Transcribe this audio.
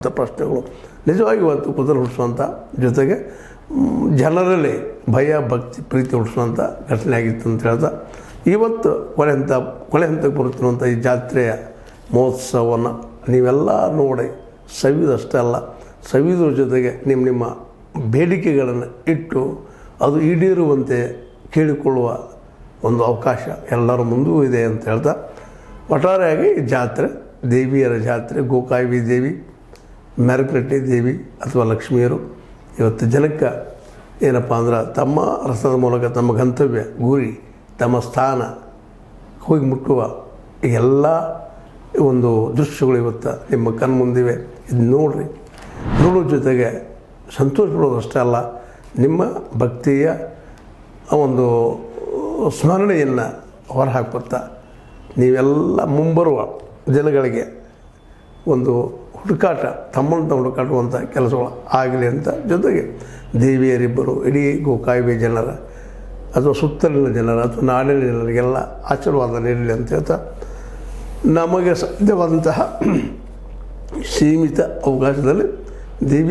ಪ್ರಶ್ನೆಗಳು ನಿಜವಾಗಿ ಇವತ್ತು ಕುತೂಹಲ ಹುಟ್ಟಿಸುವಂಥ ಜೊತೆಗೆ ಜನರಲ್ಲಿ ಭಯ ಭಕ್ತಿ ಪ್ರೀತಿ ಹುಟ್ಟಿಸುವಂಥ ಘಟನೆ ಆಗಿತ್ತು ಅಂತ ಹೇಳ್ತಾ ಇವತ್ತು ಕೊನೆ ಹಂತಕ್ಕೆ ಬರುತ್ತಿರುವಂಥ ಈ ಜಾತ್ರೆಯ ಮಹೋತ್ಸವವನ್ನು ನೀವೆಲ್ಲ ನೋಡಿ ಸವಿದಷ್ಟೇ ಅಲ್ಲ, ಸವಿದ್ರ ಜೊತೆಗೆ ನಿಮ್ಮ ಬೇಡಿಕೆಗಳನ್ನು ಇಟ್ಟು ಅದು ಈಡೇರುವಂತೆ ಕೇಳಿಕೊಳ್ಳುವ ಒಂದು ಅವಕಾಶ ಎಲ್ಲರ ಮುಂದೂ ಇದೆ ಅಂತ ಹೇಳ್ತಾ ಒಟ್ಟಾರೆಯಾಗಿ ಈ ಜಾತ್ರೆ ದೇವಿಯರ ಜಾತ್ರೆ ಗೋಕಾವಿ ದೇವಿ, ಮೆರಕಟ್ಟಿ ದೇವಿ ಅಥವಾ ಲಕ್ಷ್ಮಿಯರು ಇವತ್ತು ಜನಕ್ಕೆ ಏನಪ್ಪ ಅಂದ್ರೆ ತಮ್ಮ ರಸದ ಮೂಲಕ ತಮ್ಮ ಗಂತವ್ಯ ಗುರಿ ತಮ್ಮ ಸ್ಥಾನ ಹೋಗಿ ಮುಟ್ಟುವ ಎಲ್ಲ ಒಂದು ದೃಶ್ಯಗಳು ಇವತ್ತು ನಿಮ್ಮ ಕಣ್ಮುಂದಿವೆ. ಇದು ನೋಡ್ರಿ, ನೋಡೋ ಜೊತೆಗೆ ಸಂತೋಷ ಪಡೋದಷ್ಟೇ ಅಲ್ಲ, ನಿಮ್ಮ ಭಕ್ತಿಯ ಒಂದು ಸ್ಮರಣೆಯನ್ನು ಹೊರಹಾಕ್ಬರ್ತಾ ನೀವೆಲ್ಲ ಮುಂಬರುವ ದಿನಗಳಿಗೆ ಒಂದು ಹುಡುಕಾಟ ತಮ್ಮನ್ನು ಹುಡುಕಾಟುವಂಥ ಕೆಲಸಗಳು ಆಗಲಿ ಅಂತ ಜೊತೆಗೆ ದೇವಿಯರಿಬ್ಬರು ಇಡೀ ಗೋಕಾವಿ ಜನರ ಅಥವಾ ಸುತ್ತಲಿನ ಜನರ ಅಥವಾ ನಾಡಿನ ಜನರಿಗೆಲ್ಲ ಆಶೀರ್ವಾದ ನೀಡಲಿ ಅಂತ ಹೇಳ್ತಾ ನಮಗೆ ಸಾಧ್ಯವಾದಂತಹ ಸೀಮಿತ ಅವಕಾಶದಲ್ಲಿ ದೇವಿ